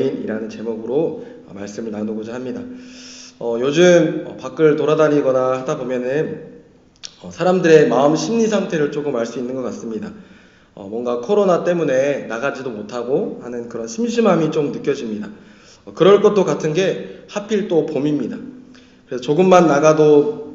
이라는 제목으로 말씀을 나누고자 합니다. 요즘 밖을 돌아다니거나 하다 보면은 사람들의 마음 심리 상태를 조금 알 수 있는 것 같습니다. 뭔가 코로나 때문에 나가지도 못하고 하는 그런 심심함이 좀 느껴집니다. 그럴 것도 같은 게 하필 또 봄입니다. 그래서 조금만 나가도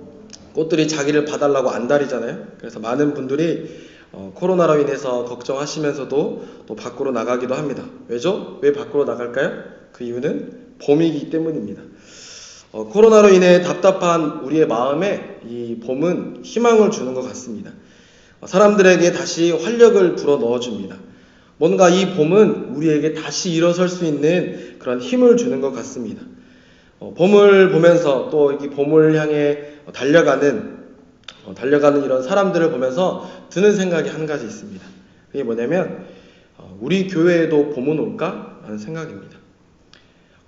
꽃들이 자기를 봐달라고 안달이잖아요. 그래서 많은 분들이 코로나로 인해서 걱정하시면서도 또 밖으로 나가기도 합니다. 왜죠? 왜 밖으로 나갈까요? 그 이유는 봄이기 때문입니다. 코로나로 인해 답답한 우리의 마음에 이 봄은 희망을 주는 것 같습니다. 사람들에게 다시 활력을 불어 넣어줍니다. 뭔가 이 봄은 우리에게 다시 일어설 수 있는 그런 힘을 주는 것 같습니다. 봄을 보면서 또 이 봄을 향해 달려가는 이런 사람들을 보면서 드는 생각이 한 가지 있습니다. 그게 뭐냐면 우리 교회에도 봄은 올까? 라는 생각입니다.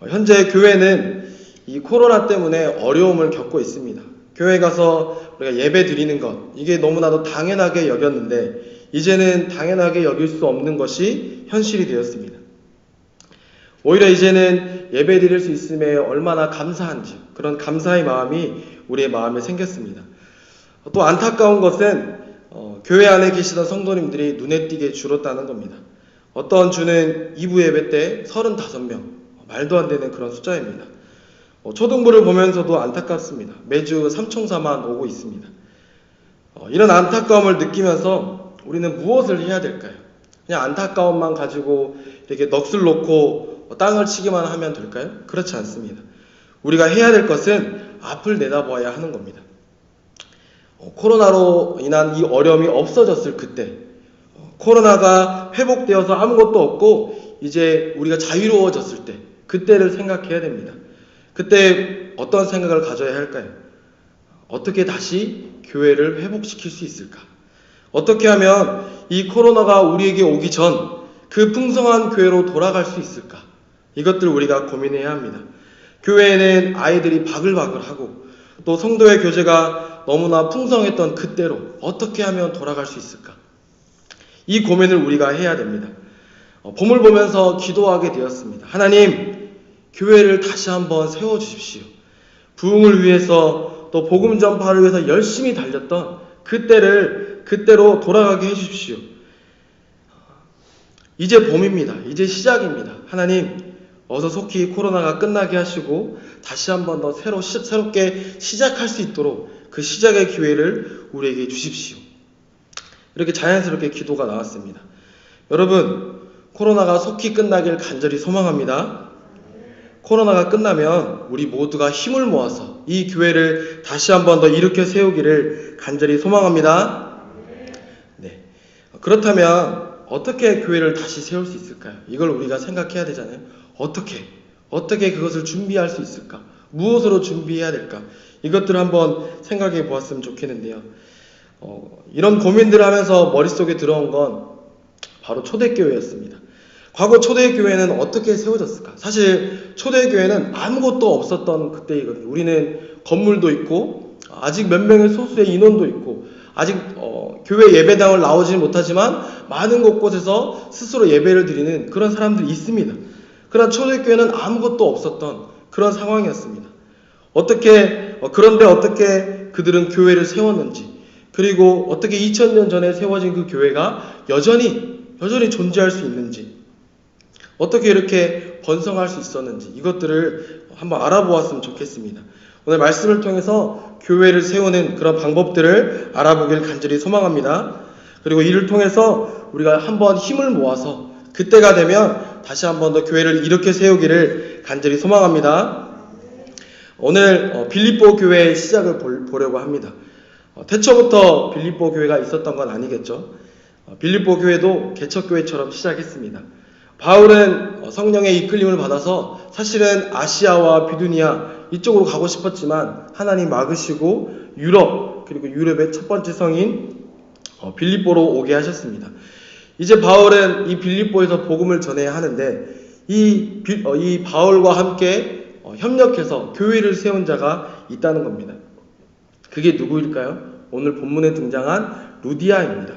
현재 교회는 이 코로나 때문에 어려움을 겪고 있습니다. 교회 가서 우리가 예배 드리는 것, 이게 너무나도 당연하게 여겼는데 이제는 당연하게 여길 수 없는 것이 현실이 되었습니다. 오히려 이제는 예배 드릴 수 있음에 얼마나 감사한지 그런 감사의 마음이 우리의 마음에 생겼습니다. 또 안타까운 것은 교회 안에 계시던 성도님들이 눈에 띄게 줄었다는 겁니다. 어떤 주는 2부 예배 때 35명, 말도 안 되는 그런 숫자입니다. 초등부를 보면서도 안타깝습니다. 매주 삼총사만 오고 있습니다. 이런 안타까움을 느끼면서 우리는 무엇을 해야 될까요? 그냥 안타까움만 가지고 이렇게 넋을 놓고 땅을 치기만 하면 될까요? 그렇지 않습니다. 우리가 해야 될 것은 앞을 내다보아야 하는 겁니다. 코로나로 인한 이 어려움이 없어졌을 그때, 코로나가 회복되어서 아무것도 없고 이제 우리가 자유로워졌을 때, 그때를 생각해야 됩니다. 그때 어떤 생각을 가져야 할까요? 어떻게 다시 교회를 회복시킬 수 있을까? 어떻게 하면 이 코로나가 우리에게 오기 전 그 풍성한 교회로 돌아갈 수 있을까? 이것들 우리가 고민해야 합니다. 교회에는 아이들이 바글바글하고 또 성도의 교제가 너무나 풍성했던 그때로 어떻게 하면 돌아갈 수 있을까? 이 고민을 우리가 해야 됩니다. 봄을 보면서 기도하게 되었습니다. 하나님, 교회를 다시 한번 세워주십시오. 부흥을 위해서 또 복음 전파를 위해서 열심히 달렸던 그때로 돌아가게 해주십시오. 이제 봄입니다. 이제 시작입니다. 하나님, 어서 속히 코로나가 끝나게 하시고 다시 한번 더 새롭게 시작할 수 있도록 그 시작의 기회를 우리에게 주십시오. 이렇게 자연스럽게 기도가 나왔습니다. 여러분, 코로나가 속히 끝나길 간절히 소망합니다. 코로나가 끝나면 우리 모두가 힘을 모아서 이 교회를 다시 한번 더 일으켜 세우기를 간절히 소망합니다. 네. 그렇다면 어떻게 교회를 다시 세울 수 있을까요? 이걸 우리가 생각해야 되잖아요. 어떻게 그것을 준비할 수 있을까? 무엇으로 준비해야 될까? 이것들을 한번 생각해 보았으면 좋겠는데요. 이런 고민들을 하면서 머릿속에 들어온 건 바로 초대교회였습니다. 과거 초대교회는 어떻게 세워졌을까? 사실 초대교회는 아무것도 없었던 그때이거든요. 우리는 건물도 있고 아직 몇 명의 소수의 인원도 있고 아직 교회 예배당을 나오지 못하지만 많은 곳곳에서 스스로 예배를 드리는 그런 사람들이 있습니다. 그러나 초대교회는 아무것도 없었던 그런 상황이었습니다. 그런데 어떻게 그들은 교회를 세웠는지, 그리고 어떻게 2000년 전에 세워진 그 교회가 여전히 존재할 수 있는지, 어떻게 이렇게 번성할 수 있었는지 이것들을 한번 알아보았으면 좋겠습니다. 오늘 말씀을 통해서 교회를 세우는 그런 방법들을 알아보길 간절히 소망합니다. 그리고 이를 통해서 우리가 한번 힘을 모아서 그때가 되면 다시 한번 더 교회를 이렇게 세우기를 간절히 소망합니다. 오늘 빌립보 교회의 시작을 보려고 합니다. 태초부터 빌립보 교회가 있었던 건 아니겠죠. 빌립보 교회도 개척교회처럼 시작했습니다. 바울은 성령의 이끌림을 받아서 사실은 아시아와 비두니아 이쪽으로 가고 싶었지만 하나님 막으시고 그리고 유럽의 첫 번째 성인 빌립보로 오게 하셨습니다. 이제 바울은 이 빌립보에서 복음을 전해야 하는데 이 바울과 함께 협력해서 교회를 세운 자가 있다는 겁니다. 그게 누구일까요? 오늘 본문에 등장한 루디아입니다.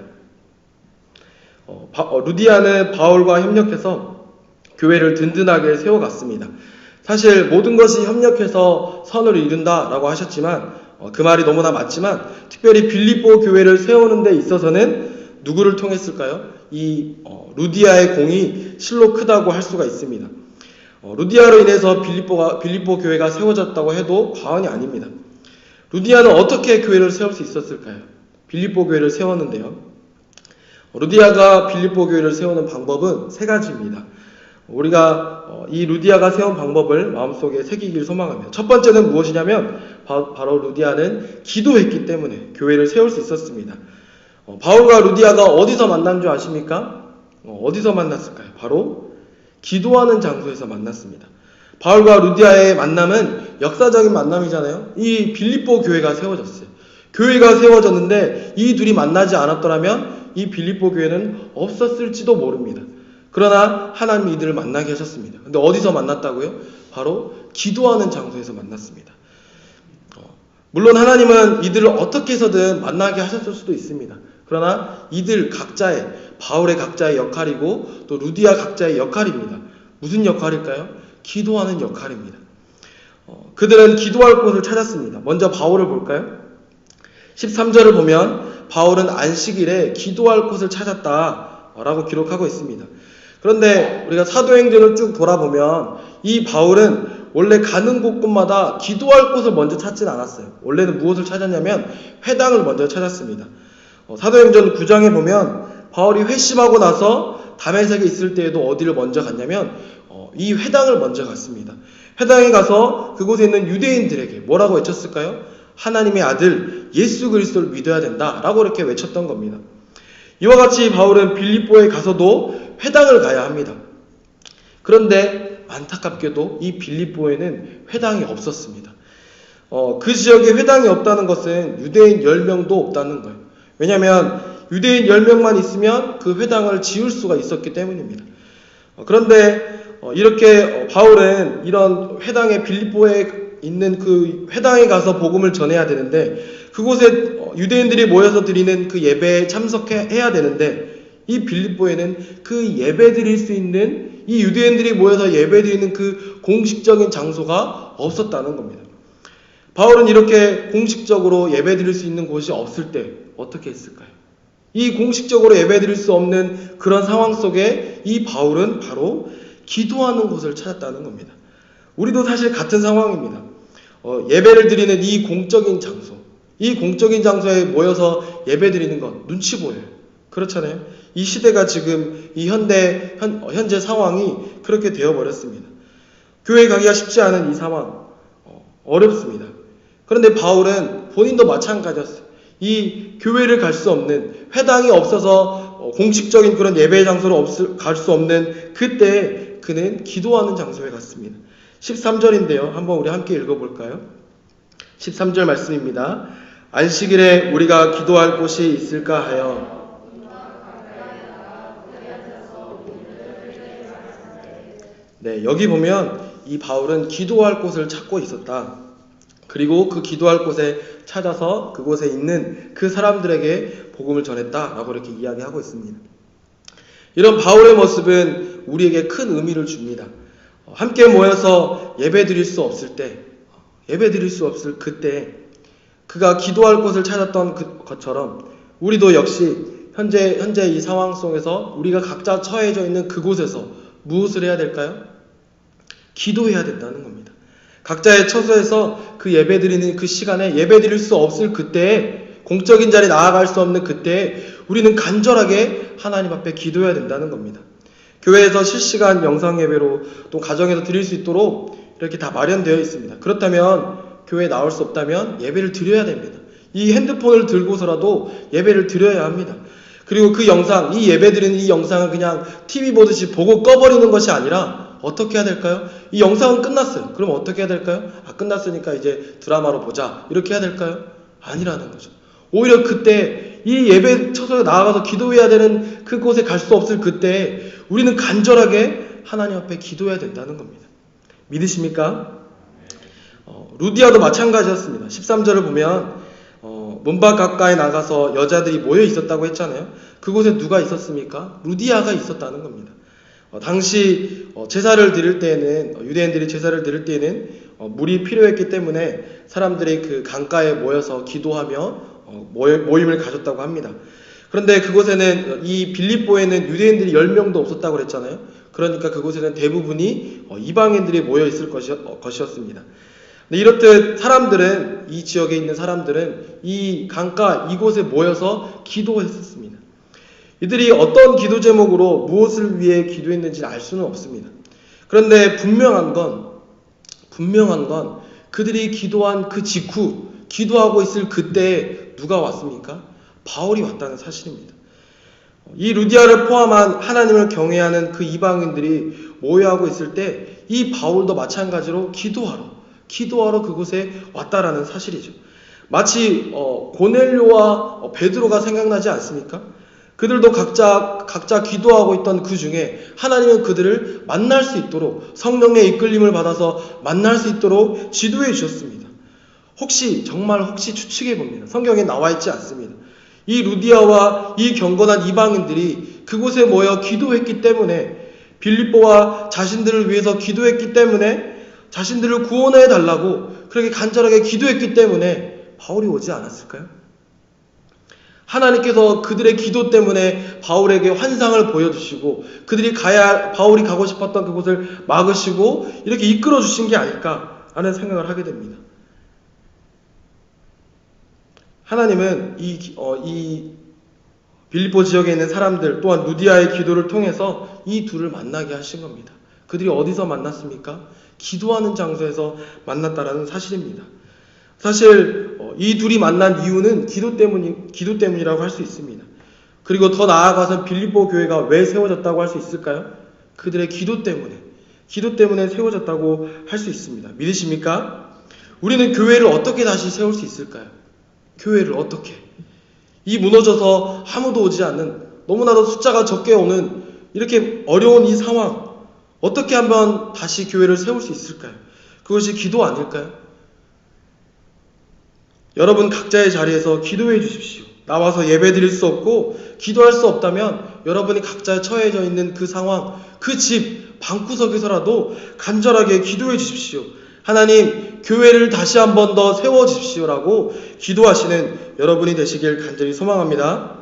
루디아는 바울과 협력해서 교회를 든든하게 세워갔습니다. 사실 모든 것이 협력해서 선을 이룬다라고 하셨지만 그 말이 너무나 맞지만 특별히 빌립보 교회를 세우는 데 있어서는 누구를 통했을까요? 이 루디아의 공이 실로 크다고 할 수가 있습니다. 루디아로 인해서 빌립보 교회가 세워졌다고 해도 과언이 아닙니다. 루디아는 어떻게 교회를 세울 수 있었을까요? 빌립보 교회를 세웠는데요. 루디아가 빌립보 교회를 세우는 방법은 세 가지입니다. 우리가 이 루디아가 세운 방법을 마음속에 새기길 소망합니다. 첫 번째는 무엇이냐면 바로 루디아는 기도했기 때문에 교회를 세울 수 있었습니다. 바울과 루디아가 어디서 만난 줄 아십니까? 어디서 만났을까요? 바로 기도하는 장소에서 만났습니다. 바울과 루디아의 만남은 역사적인 만남이잖아요. 이 빌립보 교회가 세워졌어요. 교회가 세워졌는데 이 둘이 만나지 않았더라면 이 빌립보 교회는 없었을지도 모릅니다. 그러나 하나님이 이들을 만나게 하셨습니다. 근데 어디서 만났다고요? 바로 기도하는 장소에서 만났습니다. 물론 하나님은 이들을 어떻게 해서든 만나게 하셨을 수도 있습니다. 그러나 이들 각자의, 바울의 각자의 역할이고 또 루디아 각자의 역할입니다. 무슨 역할일까요? 기도하는 역할입니다. 그들은 기도할 곳을 찾았습니다. 먼저 바울을 볼까요? 13절을 보면 바울은 안식일에 기도할 곳을 찾았다라고 기록하고 있습니다. 그런데 우리가 사도행전을 쭉 돌아보면 이 바울은 원래 가는 곳곳마다 기도할 곳을 먼저 찾진 않았어요. 원래는 무엇을 찾았냐면 회당을 먼저 찾았습니다. 사도행전 9장에 보면 바울이 회심하고 나서 다메섹에 있을 때에도 어디를 먼저 갔냐면 이 회당을 먼저 갔습니다. 회당에 가서 그곳에 있는 유대인들에게 뭐라고 외쳤을까요? 하나님의 아들 예수 그리스도를 믿어야 된다라고 이렇게 외쳤던 겁니다. 이와 같이 바울은 빌립보에 가서도 회당을 가야 합니다. 그런데 안타깝게도 이 빌립보에는 회당이 없었습니다. 그 지역에 회당이 없다는 것은 유대인 10명도 없다는 거예요. 왜냐하면 유대인 10명만 있으면 그 회당을 지을 수가 있었기 때문입니다. 그런데 이렇게 바울은 이런 회당에 빌립보에 있는 그 회당에 가서 복음을 전해야 되는데 그곳에 유대인들이 모여서 드리는 그 예배에 참석해야 되는데 이 빌립보에는 그 예배 드릴 수 있는 이 유대인들이 모여서 예배 드리는 그 공식적인 장소가 없었다는 겁니다. 바울은 이렇게 공식적으로 예배 드릴 수 있는 곳이 없을 때 어떻게 했을까요? 이 공식적으로 예배 드릴 수 없는 그런 상황 속에 이 바울은 바로 기도하는 곳을 찾았다는 겁니다. 우리도 사실 같은 상황입니다. 예배를 드리는 이 공적인 장소, 이 공적인 장소에 모여서 예배 드리는 것 눈치 보여요. 그렇잖아요. 이 시대가 지금 이 현재 상황이 그렇게 되어버렸습니다. 교회 가기가 쉽지 않은 이 상황 어렵습니다. 그런데 바울은 본인도 마찬가지였어요. 이 교회를 갈 수 없는, 회당이 없어서 공식적인 그런 예배 장소로 갈 수 없는 그때 그는 기도하는 장소에 갔습니다. 13절인데요. 한번 우리 함께 읽어볼까요? 13절 말씀입니다. 안식일에 우리가 기도할 곳이 있을까 하여 네, 여기 보면 이 바울은 기도할 곳을 찾고 있었다. 그리고 그 기도할 곳에 찾아서 그곳에 있는 그 사람들에게 복음을 전했다라고 이렇게 이야기하고 있습니다. 이런 바울의 모습은 우리에게 큰 의미를 줍니다. 함께 모여서 예배 드릴 수 없을 때, 예배 드릴 수 없을 그때 그가 기도할 곳을 찾았던 것처럼 우리도 역시 현재 이 상황 속에서 우리가 각자 처해져 있는 그곳에서 무엇을 해야 될까요? 기도해야 된다는 겁니다. 각자의 처소에서 그 예배 드리는 그 시간에 예배 드릴 수 없을 그때에 공적인 자리에 나아갈 수 없는 그때에 우리는 간절하게 하나님 앞에 기도해야 된다는 겁니다. 교회에서 실시간 영상 예배로 또 가정에서 드릴 수 있도록 이렇게 다 마련되어 있습니다. 그렇다면 교회에 나올 수 없다면 예배를 드려야 됩니다. 이 핸드폰을 들고서라도 예배를 드려야 합니다. 그리고 그 영상, 이 예배 드리는 이 영상을 그냥 TV 보듯이 보고 꺼버리는 것이 아니라 어떻게 해야 될까요? 이 영상은 끝났어요. 그럼 어떻게 해야 될까요? 끝났으니까 이제 드라마로 보자. 이렇게 해야 될까요? 아니라는 거죠. 오히려 그때 이 예배 처소에 나아가서 기도해야 되는 그곳에 갈 수 없을 그때 우리는 간절하게 하나님 앞에 기도해야 된다는 겁니다. 믿으십니까? 루디아도 마찬가지였습니다. 13절을 보면 문밖 가까이 나가서 여자들이 모여 있었다고 했잖아요. 그곳에 누가 있었습니까? 루디아가 있었다는 겁니다. 당시 제사를 드릴 때에는 유대인들이 제사를 드릴 때에는 물이 필요했기 때문에 사람들이 그 강가에 모여서 기도하며 모임을 가졌다고 합니다. 그런데 그곳에는 이 빌립보에는 유대인들이 10명도 없었다고 그랬잖아요. 그러니까 그곳에는 대부분이 이방인들이 모여 있을 것이었습니다. 이렇듯 사람들은, 이 지역에 있는 사람들은 이 강가 이곳에 모여서 기도했었습니다. 이들이 어떤 기도 제목으로 무엇을 위해 기도했는지는 알 수는 없습니다. 그런데 분명한 건 그들이 기도한 그 직후, 기도하고 있을 그때에 누가 왔습니까? 바울이 왔다는 사실입니다. 이 루디아를 포함한 하나님을 경외하는 그 이방인들이 모여하고 있을 때 이 바울도 마찬가지로 기도하러 그곳에 왔다라는 사실이죠. 마치 고넬료와 베드로가 생각나지 않습니까? 그들도 각자 기도하고 있던 그 중에 하나님은 그들을 만날 수 있도록 성령의 이끌림을 받아서 만날 수 있도록 지도해 주셨습니다. 혹시 추측해 봅니다. 성경에 나와 있지 않습니다. 이 루디아와 이 경건한 이방인들이 그곳에 모여 기도했기 때문에, 빌립보와 자신들을 위해서 기도했기 때문에, 자신들을 구원해 달라고 그렇게 간절하게 기도했기 때문에 바울이 오지 않았을까요? 하나님께서 그들의 기도 때문에 바울에게 환상을 보여주시고 바울이 가고 싶었던 그곳을 막으시고 이렇게 이끌어 주신 게 아닐까라는 생각을 하게 됩니다. 하나님은 이 빌립보 지역에 있는 사람들 또한 루디아의 기도를 통해서 이 둘을 만나게 하신 겁니다. 그들이 어디서 만났습니까? 기도하는 장소에서 만났다라는 사실입니다. 사실 이 둘이 만난 이유는 기도 때문이라고 할 수 있습니다. 그리고 더 나아가서 빌립보 교회가 왜 세워졌다고 할 수 있을까요? 그들의 기도 때문에 세워졌다고 할 수 있습니다. 믿으십니까? 우리는 교회를 어떻게 다시 세울 수 있을까요? 교회를 어떻게? 이 무너져서 아무도 오지 않는, 너무나도 숫자가 적게 오는 이렇게 어려운 이 상황, 어떻게 한번 다시 교회를 세울 수 있을까요? 그것이 기도 아닐까요? 여러분 각자의 자리에서 기도해 주십시오. 나와서 예배 드릴 수 없고 기도할 수 없다면 여러분이 각자 처해져 있는 그 상황, 그 집 방구석에서라도 간절하게 기도해 주십시오. 하나님, 교회를 다시 한 번 더 세워 주십시오라고 기도하시는 여러분이 되시길 간절히 소망합니다.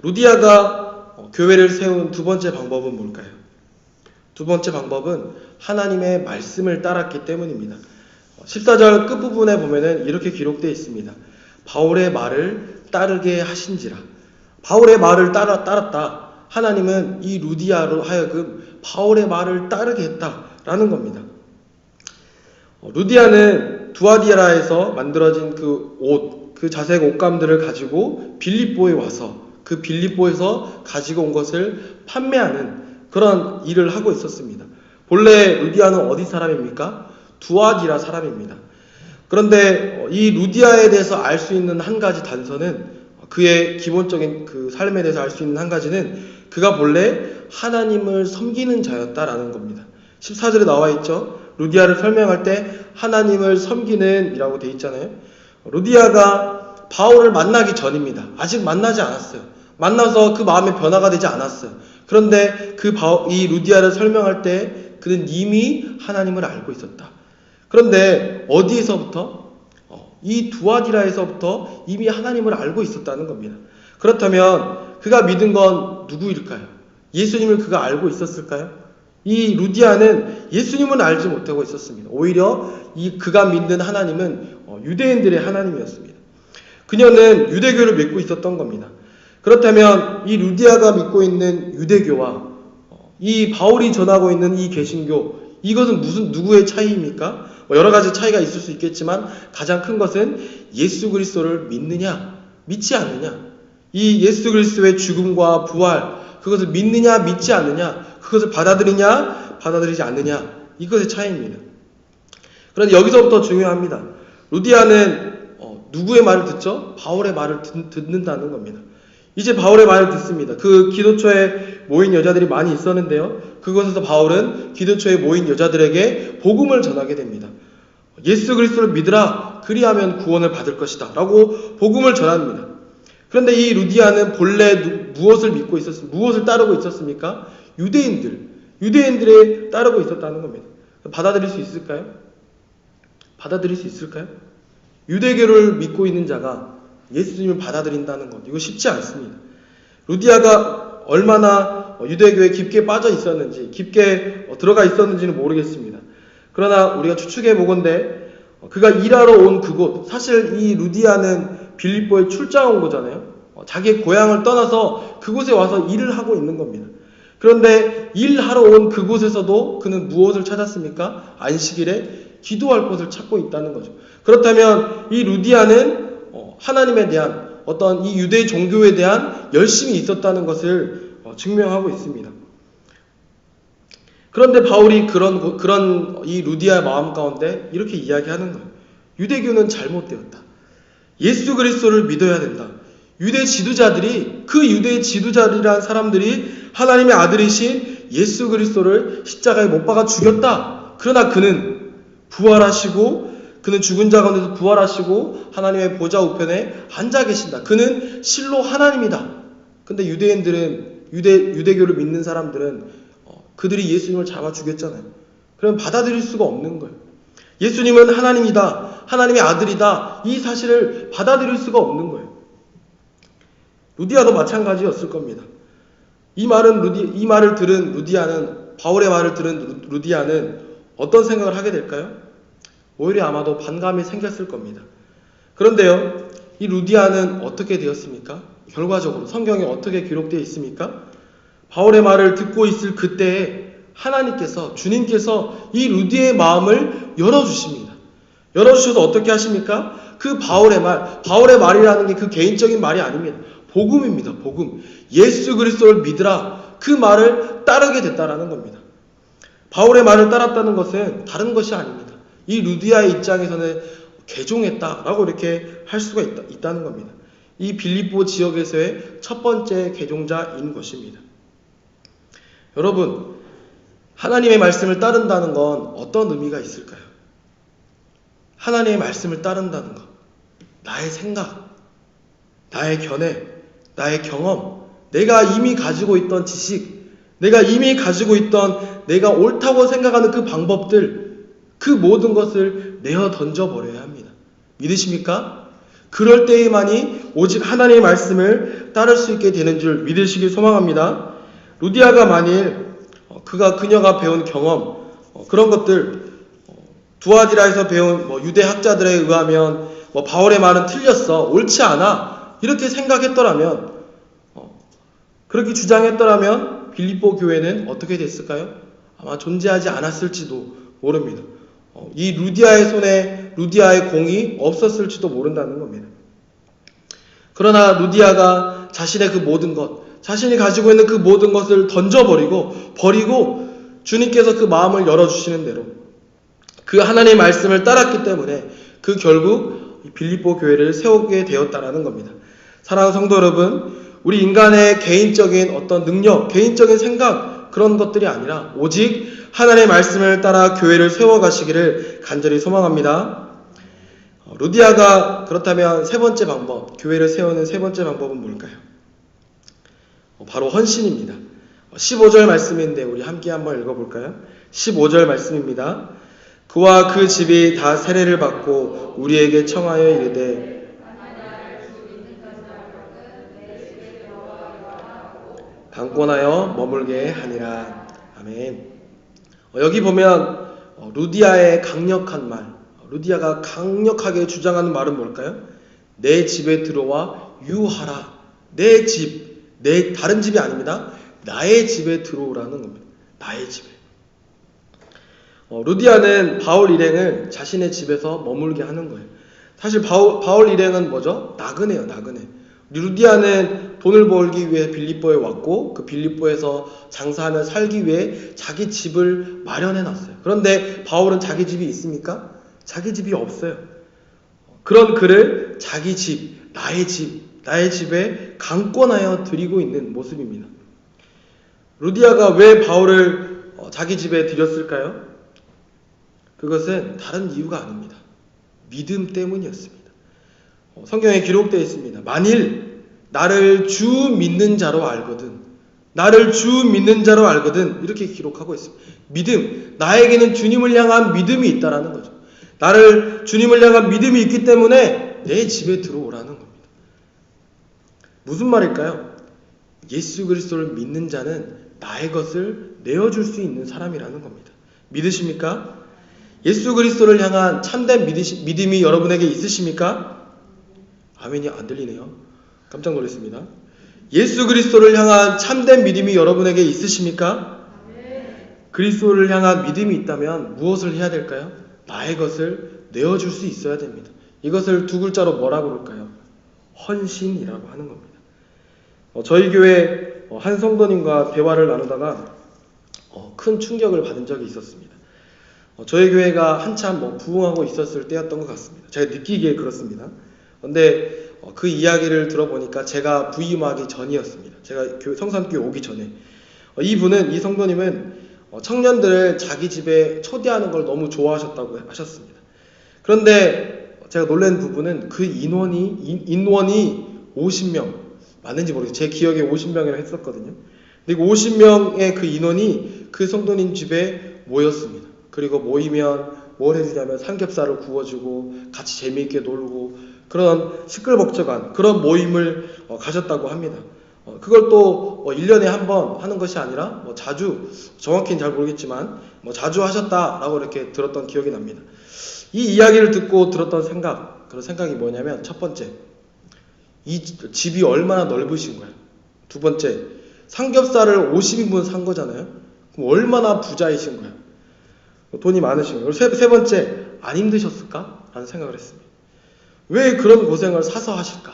루디아가 교회를 세운 두 번째 방법은 뭘까요? 두 번째 방법은 하나님의 말씀을 따랐기 때문입니다. 14절 끝부분에 보면은 이렇게 기록되어 있습니다. 바울의 말을 따르게 하신지라. 바울의 말을 따랐다. 하나님은 이 루디아로 하여금 바울의 말을 따르게 했다라는 겁니다. 루디아는 두아디라에서 만들어진 그 자색 옷감들을 가지고 빌립보에 와서 그 빌립보에서 가지고 온 것을 판매하는 그런 일을 하고 있었습니다. 본래 루디아는 어디 사람입니까? 두아디라 사람입니다. 그런데 이 루디아에 대해서 알 수 있는 한 가지 단서는, 그의 기본적인 그 삶에 대해서 알 수 있는 한 가지는 그가 본래 하나님을 섬기는 자였다라는 겁니다. 14절에 나와 있죠. 루디아를 설명할 때 하나님을 섬기는 이라고 되어 있잖아요. 루디아가 바울을 만나기 전입니다. 아직 만나지 않았어요. 만나서 그 마음에 변화가 되지 않았어요. 그런데 이 루디아를 설명할 때 그는 이미 하나님을 알고 있었다. 그런데 어디에서부터? 이 두아디라에서부터 이미 하나님을 알고 있었다는 겁니다. 그렇다면 그가 믿은 건 누구일까요? 예수님을 그가 알고 있었을까요? 이 루디아는 예수님은 알지 못하고 있었습니다. 오히려 그가 믿는 하나님은 유대인들의 하나님이었습니다. 그녀는 유대교를 믿고 있었던 겁니다. 그렇다면 이 루디아가 믿고 있는 유대교와 이 바울이 전하고 있는 이 개신교, 이것은 누구의 차이입니까? 여러 가지 차이가 있을 수 있겠지만 가장 큰 것은 예수 그리스도를 믿느냐 믿지 않느냐, 이 예수 그리스도의 죽음과 부활, 그것을 믿느냐 믿지 않느냐, 그것을 받아들이냐 받아들이지 않느냐, 이것의 차이입니다. 그런데 여기서부터 중요합니다. 루디아는 누구의 말을 듣죠? 바울의 말을 듣는다는 겁니다. 이제 바울의 말을 듣습니다. 그 기도처에 모인 여자들이 많이 있었는데요, 그곳에서 바울은 기도처에 모인 여자들에게 복음을 전하게 됩니다. 예수 그리스도를 믿으라, 그리하면 구원을 받을 것이다 라고 복음을 전합니다. 그런데 이 루디아는 본래 무엇을 믿고 있었습니까? 무엇을 따르고 있었습니까? 유대인들에 따르고 있었다는 겁니다. 받아들일 수 있을까요? 받아들일 수 있을까요? 유대교를 믿고 있는 자가 예수님을 받아들인다는 것, 이거 쉽지 않습니다. 루디아가 얼마나 유대교에 깊게 빠져 있었는지, 깊게 들어가 있었는지는 모르겠습니다. 그러나 우리가 추측해 보건대 그가 일하러 온 그곳, 사실 이 루디아는 빌립보에 출장 온 거잖아요. 자기의 고향을 떠나서 그곳에 와서 일을 하고 있는 겁니다. 그런데 일하러 온 그곳에서도 그는 무엇을 찾았습니까? 안식일에 기도할 곳을 찾고 있다는 거죠. 그렇다면 이 루디아는 하나님에 대한 어떤 이 유대 종교에 대한 열심이 있었다는 것을 증명하고 있습니다. 그런데 바울이 그런 이 루디아의 마음 가운데 이렇게 이야기하는 거예요. 유대교는 잘못되었다. 예수 그리스도를 믿어야 된다. 유대 지도자들이, 그 유대 지도자들이란 사람들이 하나님의 아들이신 예수 그리스도를 십자가에 못 박아 죽였다. 그러나 그는 부활하시고, 그는 죽은 자 가운데서 부활하시고 하나님의 보좌 우편에 앉아 계신다. 그는 실로 하나님이다. 근데 유대인들은, 유대교를 믿는 사람들은 그들이 예수님을 잡아 죽였잖아요. 그럼 받아들일 수가 없는 거예요. 예수님은 하나님이다, 하나님의 아들이다, 이 사실을 받아들일 수가 없는 거예요. 루디아도 마찬가지였을 겁니다. 이 말을 들은 루디아는, 바울의 말을 들은 루디아는 어떤 생각을 하게 될까요? 오히려 아마도 반감이 생겼을 겁니다. 그런데요, 이 루디아는 어떻게 되었습니까? 결과적으로 성경에 어떻게 기록되어 있습니까? 바울의 말을 듣고 있을 그때에 하나님께서, 주님께서 이 루디아의 마음을 열어주십니다. 열어주셔서 어떻게 하십니까? 그 바울의 말이라는 게 그 개인적인 말이 아닙니다. 복음입니다. 복음. 예수 그리스도를 믿으라. 그 말을 따르게 됐다라는 겁니다. 바울의 말을 따랐다는 것은 다른 것이 아닙니다. 이 루디아의 입장에서는 개종했다라고 이렇게 할 수가 있다는 겁니다. 이 빌립보 지역에서의 첫 번째 개종자인 것입니다. 여러분, 하나님의 말씀을 따른다는 건 어떤 의미가 있을까요? 하나님의 말씀을 따른다는 것, 나의 생각, 나의 견해, 나의 경험, 내가 이미 가지고 있던 지식, 내가 이미 가지고 있던 내가 옳다고 생각하는 그 방법들, 그 모든 것을 내어 던져버려야 합니다. 믿으십니까? 그럴 때에만이 오직 하나님의 말씀을 따를 수 있게 되는 줄 믿으시길 소망합니다. 루디아가 만일 그녀가 배운 경험, 그런 것들, 두아디라에서 배운 유대 학자들에 의하면 바울의 말은 틀렸어, 옳지 않아, 이렇게 생각했더라면, 그렇게 주장했더라면 빌립보 교회는 어떻게 됐을까요? 아마 존재하지 않았을지도 모릅니다. 이 루디아의 손에 루디아의 공이 없었을지도 모른다는 겁니다. 그러나 루디아가 자신의 그 모든 것, 자신이 가지고 있는 그 모든 것을 버리고 주님께서 그 마음을 열어주시는 대로 그 하나님의 말씀을 따랐기 때문에 그 결국 빌립보 교회를 세우게 되었다라는 겁니다. 사랑하는 성도 여러분, 우리 인간의 개인적인 어떤 능력, 개인적인 생각, 그런 것들이 아니라 오직 하나님의 말씀을 따라 교회를 세워가시기를 간절히 소망합니다. 루디아가 그렇다면 세 번째 방법, 교회를 세우는 세 번째 방법은 뭘까요? 바로 헌신입니다. 15절 말씀인데 우리 함께 한번 읽어볼까요? 15절 말씀입니다. 그와 그 집이 다 세례를 받고 우리에게 청하여 이르되 강권하여 머물게 하니라. 아멘. 여기 보면 루디아의 강력한 말, 루디아가 강력하게 주장하는 말은 뭘까요? 내 집에 들어와 유하라. 내 집, 다른 집이 아닙니다. 나의 집에 들어오라는 겁니다. 나의 집에. 루디아는 바울 일행을 자신의 집에서 머물게 하는 거예요. 사실 바울 일행은 뭐죠? 나그네요, 나그네. 루디아는 돈을 벌기 위해 빌립보에 왔고 그 빌립보에서 장사하며 살기 위해 자기 집을 마련해 놨어요. 그런데 바울은 자기 집이 있습니까? 자기 집이 없어요. 그런 그를 자기 집, 나의 집에 강권하여 드리고 있는 모습입니다. 루디아가 왜 바울을 자기 집에 들였을까요? 그것은 다른 이유가 아닙니다. 믿음 때문이었습니다. 성경에 기록되어 있습니다. 만일 나를 주 믿는 자로 알거든 나를 주 믿는 자로 알거든. 이렇게 기록하고 있습니다. 믿음, 나에게는 주님을 향한 믿음이 있다라는 거죠. 나를 주님을 향한 믿음이 있기 때문에 내 집에 들어오라는 겁니다. 무슨 말일까요? 예수 그리스도를 믿는 자는 나의 것을 내어줄 수 있는 사람이라는 겁니다. 믿으십니까? 예수 그리스도를 향한 참된 믿음이 여러분에게 있으십니까? 아멘이 안 들리네요. 깜짝 놀랐습니다. 예수 그리스도를 향한 참된 믿음이 여러분에게 있으십니까? 그리스도를 향한 믿음이 있다면 무엇을 해야 될까요? 나의 것을 내어줄 수 있어야 됩니다. 이것을 두 글자로 뭐라고 그럴까요? 헌신이라고 하는 겁니다. 저희 교회 한 성도님과 대화를 나누다가 큰 충격을 받은 적이 있었습니다. 저희 교회가 한참 부흥하고 있었을 때였던 것 같습니다. 제가 느끼기에 그렇습니다. 그런데 그 이야기를 들어보니까 제가 부임하기 전이었습니다. 제가 성산교회 오기 전에. 이 성도님은 청년들을 자기 집에 초대하는 걸 너무 좋아하셨다고 하셨습니다. 그런데 제가 놀란 부분은 그 인원이 50명, 맞는지 모르겠어요. 제 기억에 50명이라고 했었거든요. 근데 50명의 그 인원이 그 성도님 집에 모였습니다. 그리고 모이면 뭘 해주냐면 삼겹살을 구워주고 같이 재미있게 놀고 그런 시끌벅적한 그런 모임을 가셨다고 합니다. 그걸 또 1년에 한 번 하는 것이 아니라 자주, 정확히는 잘 모르겠지만 자주 하셨다라고 이렇게 들었던 기억이 납니다. 이 이야기를 듣고 들었던 그런 생각이 뭐냐면, 첫 번째, 이 집이 얼마나 넓으신 거예요. 두 번째, 삼겹살을 50인분 산 거잖아요. 그럼 얼마나 부자이신 거예요. 돈이 많으신 거예요. 세 번째, 안 힘드셨을까? 라는 생각을 했습니다. 왜 그런 고생을 사서 하실까?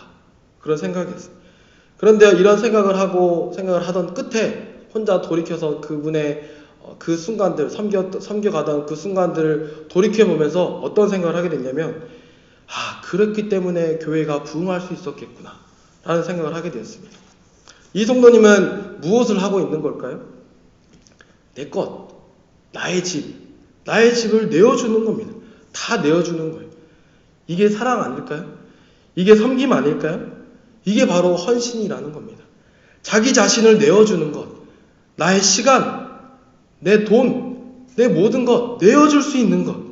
그런 생각이었어요. 그런데 이런 생각을 하던 끝에 혼자 돌이켜서 그분의 그 순간들, 섬겨가던 그 순간들을 돌이켜보면서 어떤 생각을 하게 됐냐면, 그렇기 때문에 교회가 부흥할 수 있었겠구나 라는 생각을 하게 되었습니다. 이 성도님은 무엇을 하고 있는 걸까요? 내 것, 나의 집을 내어주는 겁니다. 다 내어주는 거예요. 이게 사랑 아닐까요? 이게 섬김 아닐까요? 이게 바로 헌신이라는 겁니다. 자기 자신을 내어주는 것, 나의 시간, 내 돈, 내 모든 것 내어줄 수 있는 것.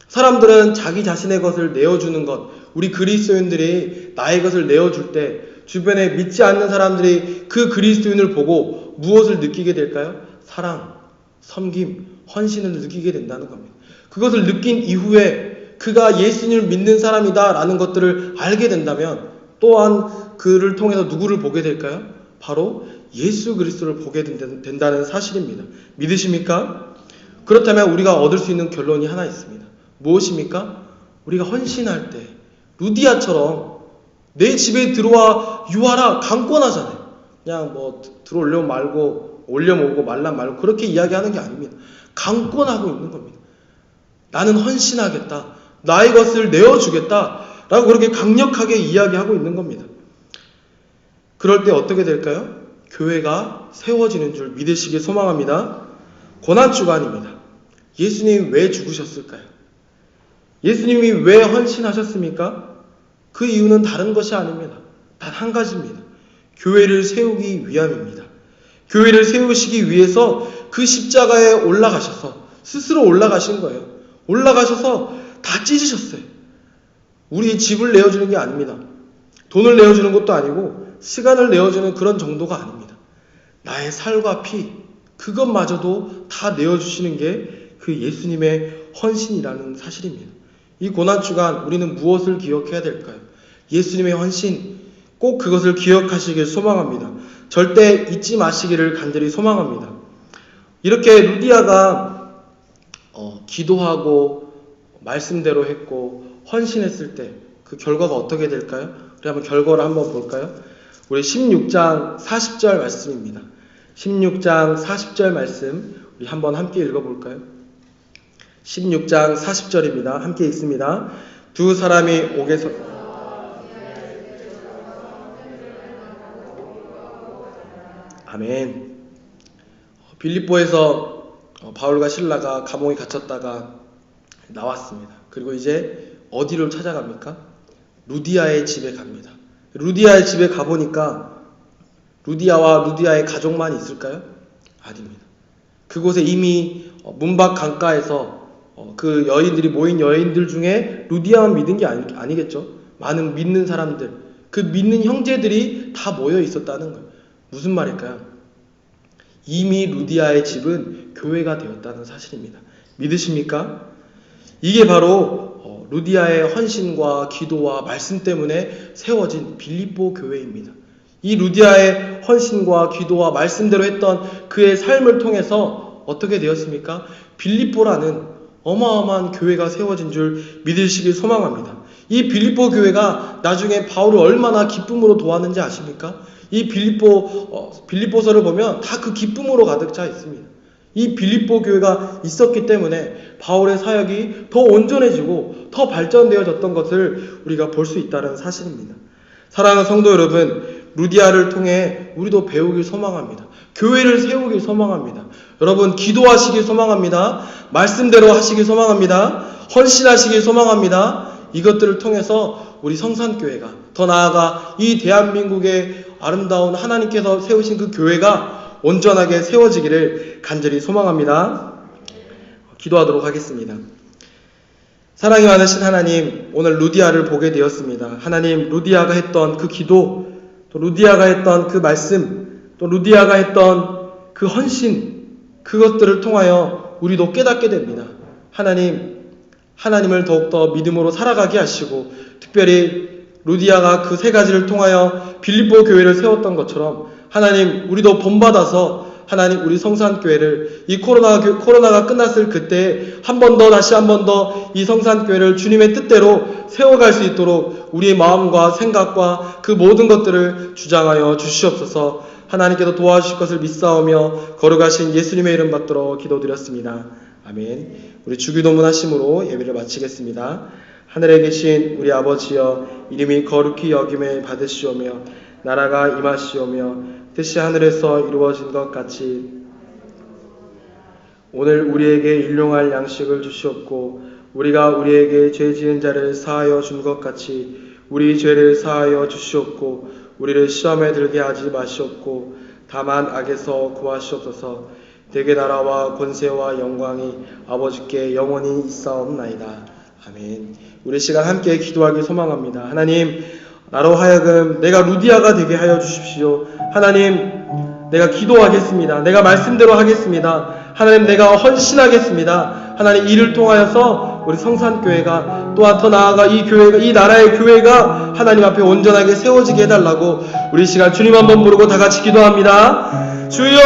사람들은 자기 자신의 것을 내어주는 것, 우리 그리스도인들이 나의 것을 내어줄 때 주변에 믿지 않는 사람들이 그 그리스도인을 보고 무엇을 느끼게 될까요? 사랑, 섬김, 헌신을 느끼게 된다는 겁니다. 그것을 느낀 이후에 그가 예수님을 믿는 사람이다 라는 것들을 알게 된다면 또한 그를 통해서 누구를 보게 될까요? 바로 예수 그리스도를 보게 된다는 사실입니다. 믿으십니까? 그렇다면 우리가 얻을 수 있는 결론이 하나 있습니다. 무엇입니까? 우리가 헌신할 때 루디아처럼 내 집에 들어와 유하라 강권하잖아요. 그냥 들어올려면 말고 올려면 오고 말란 말고 그렇게 이야기하는 게 아닙니다. 강권하고 있는 겁니다. 나는 헌신하겠다. 나의 것을 내어주겠다. 라고 그렇게 강력하게 이야기하고 있는 겁니다. 그럴 때 어떻게 될까요? 교회가 세워지는 줄 믿으시길 소망합니다. 고난주간입니다. 예수님이 왜 죽으셨을까요? 예수님이 왜 헌신하셨습니까? 그 이유는 다른 것이 아닙니다. 단 한 가지입니다. 교회를 세우기 위함입니다. 교회를 세우시기 위해서 그 십자가에 올라가셔서 스스로 올라가신 거예요. 올라가셔서 다 찢으셨어요. 우리 집을 내어주는 게 아닙니다. 돈을 내어주는 것도 아니고 시간을 내어주는 그런 정도가 아닙니다. 나의 살과 피, 그것마저도 다 내어주시는 게 그 예수님의 헌신이라는 사실입니다. 이 고난주간 우리는 무엇을 기억해야 될까요? 예수님의 헌신, 꼭 그것을 기억하시길 소망합니다. 절대 잊지 마시기를 간절히 소망합니다. 이렇게 루디아가 기도하고 말씀대로 했고 헌신했을 때 그 결과가 어떻게 될까요? 우리 한번 결과를 한번 볼까요? 우리 16장 40절 말씀입니다. 16장 40절 말씀 우리 한번 함께 읽어볼까요? 16장 40절입니다. 함께 읽습니다. 두 사람이 옥에서 아멘. 빌립보에서 바울과 실라가 감옥에 갇혔다가 나왔습니다. 그리고 이제 어디를 찾아갑니까? 루디아의 집에 갑니다. 루디아의 집에 가보니까 루디아와 루디아의 가족만 있을까요? 아닙니다. 그곳에 이미 문밖 강가에서 그 여인들이 모인 여인들 중에 루디아만 믿은 게 아니겠죠. 많은 믿는 사람들, 그 믿는 형제들이 다 모여 있었다는 거예요. 무슨 말일까요? 이미 루디아의 집은 교회가 되었다는 사실입니다. 믿으십니까? 이게 바로 루디아의 헌신과 기도와 말씀 때문에 세워진 빌립보 교회입니다. 이 루디아의 헌신과 기도와 말씀대로 했던 그의 삶을 통해서 어떻게 되었습니까? 빌립보라는 어마어마한 교회가 세워진 줄 믿으시길 소망합니다. 이 빌립보 교회가 나중에 바울을 얼마나 기쁨으로 도왔는지 아십니까? 이 빌립보서를 보면 다 그 기쁨으로 가득 차 있습니다. 이 빌립보 교회가 있었기 때문에 바울의 사역이 더 온전해지고 더 발전되어졌던 것을 우리가 볼 수 있다는 사실입니다. 사랑하는 성도 여러분, 루디아를 통해 우리도 배우길 소망합니다. 교회를 세우길 소망합니다. 여러분, 기도하시길 소망합니다. 말씀대로 하시길 소망합니다. 헌신하시길 소망합니다. 이것들을 통해서 우리 성산교회가, 더 나아가 이 대한민국의 아름다운 하나님께서 세우신 그 교회가 온전하게 세워지기를 간절히 소망합니다. 기도하도록 하겠습니다. 사랑이 많으신 하나님, 오늘 루디아를 보게 되었습니다. 하나님, 루디아가 했던 그 기도, 또 루디아가 했던 그 말씀, 또 루디아가 했던 그 헌신, 그것들을 통하여 우리도 깨닫게 됩니다. 하나님을 더욱더 믿음으로 살아가게 하시고, 특별히 루디아가 그 세 가지를 통하여 빌립보 교회를 세웠던 것처럼 하나님, 우리도 본받아서 하나님, 우리 성산교회를 이 코로나가 끝났을 그때 한 번 더, 다시 한 번 더 이 성산교회를 주님의 뜻대로 세워갈 수 있도록 우리의 마음과 생각과 그 모든 것들을 주장하여 주시옵소서. 하나님께서 도와주실 것을 믿사오며 거룩하신 예수님의 이름 받들어 기도드렸습니다. 아멘. 우리 주기도문 하심으로 예배를 마치겠습니다. 하늘에 계신 우리 아버지여, 이름이 거룩히 여김을 받으시오며 나라가 임하시오며 뜻이 하늘에서 이루어진 것 같이 오늘 우리에게 일용할 양식을 주시옵고, 우리가 우리에게 죄 지은 자를 사하여 준 것 같이 우리 죄를 사하여 주시옵고, 우리를 시험에 들게 하지 마시옵고 다만 악에서 구하시옵소서. 대개 나라와 권세와 영광이 아버지께 영원히 있사옵나이다. 아멘. 우리 시간 함께 기도하기 소망합니다. 하나님, 나로 하여금 내가 루디아가 되게 하여 주십시오. 하나님, 내가 기도하겠습니다. 내가 말씀대로 하겠습니다. 하나님, 내가 헌신하겠습니다. 하나님, 이를 통하여서 우리 성산교회가 또한 더 나아가 이 교회가, 이 나라의 교회가 하나님 앞에 온전하게 세워지게 해달라고 우리 시간 주님 한번 부르고 다 같이 기도합니다. 주여!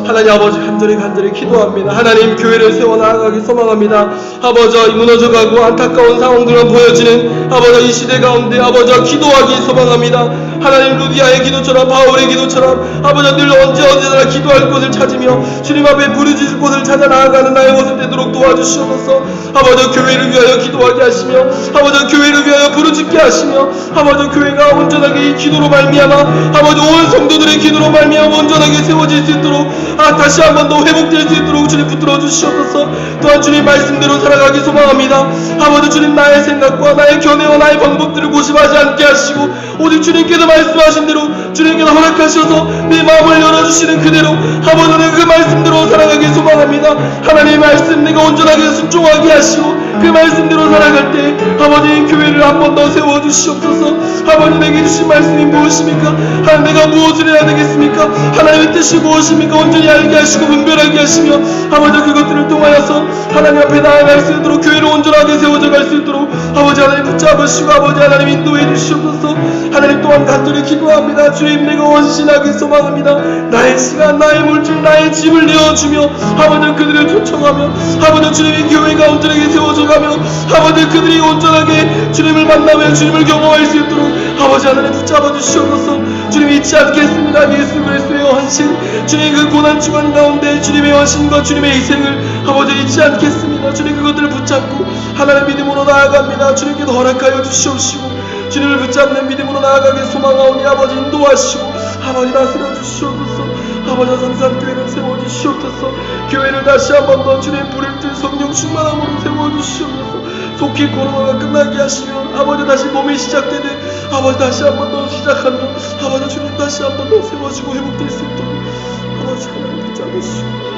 하나님 아버지, 간절히 기도합니다. 하나님, 교회를 세워나가기 소망합니다. 아버지, 무너져가고 안타까운 상황들만 보여지는 아버지 이 시대 가운데 아버지 기도하기 소망합니다. 하나님, 루디아의 기도처럼 바울의 기도처럼 아버지 늘 언제나 기도할 곳을 찾으며 주님 앞에 부르짖을 곳을 찾아 나아가는 나의 모습 되도록 도와주시옵소서. 아버지, 교회를 위하여 기도하게 하시며 아버지 교회를 위하여 부르짖게 하시며 아버지 교회가 온전하게 이 기도로 말미암아 아버지 온 성도들의 기도로 말미암아 온전하게 세워질 수 있도록 다시 한 번 더 회복될 수 있도록 주님 붙들어 주시옵소서. 또한 주님 말씀대로 살아가기 소망합니다. 아버지, 주님 나의 생각과 나의 견해와 나의 방법들을 고심하지 않게 하시고 오직 주님께서 말씀하신 대로 주님께서 허락하셔서 내 마음을 열어주시는 그대로 아버지 그 말씀대로 살아가기 소망합니다. 하나님의 말씀 내가 온전하게 순종하게 하시고 그 말씀대로 살아갈 때 아버지 교회를 한 번 더 세워주시옵소서. 아버지, 내게 주신 말씀이 무엇입니까? 하나님, 내가 무엇을 해야 되겠습니까? 하나님의 뜻이 무엇입니까? 온전히 알게 하시고 분별하게 하시며 아버지 그것들을 통하여서 하나님 앞에 나아갈 수 있도록 교회를 온전하게 세워져 갈 수 있도록 아버지 하나님 붙잡으시고 아버지 하나님 인도해 주시옵소서. 하나님, 또한 간절히 기도합니다. 주님, 내가 원신하기 소망합니다. 나의 시간, 나의 물질, 나의 집을 내어주며 아버지 그들을 초청하며 아버지 주님의 교회가 온전하게 세워져가며 아버지 그들이 온전하게 주님을 만나며 주님을 경험할 수 있도록 아버지 하나님 붙잡아 주시옵소서. 주님, 잊지 않겠습니다. 예수 그리스도의 헌신, 주님 그 고난 주간 가운데 주님의 헌신과 주님의 희생을 아버지 잊지 않겠습니다. 주님, 그것들을 붙잡고 하나님의 믿음으로 나아갑니다. 주님께서 허락하여 주시옵시고 주님을 붙잡는 믿음으로 나아가게 소망하오니 아버지 인도하시고 아버지 다스려 주시옵소서. 아버지 성산교회를 세워주시옵소서. 교회를 다시 한 번 더 주님 부를 때 성령 충만함으로 세워주시옵소서. 속히 코로나가 끝나게 하시며 아버지 다시 몸이 시작되는 아버지 다시 한 번 더 시작하며 아버지 주님 다시 한 번 더 세워지고 회복될 수 있도록 아버지 하나님 붙잡으시고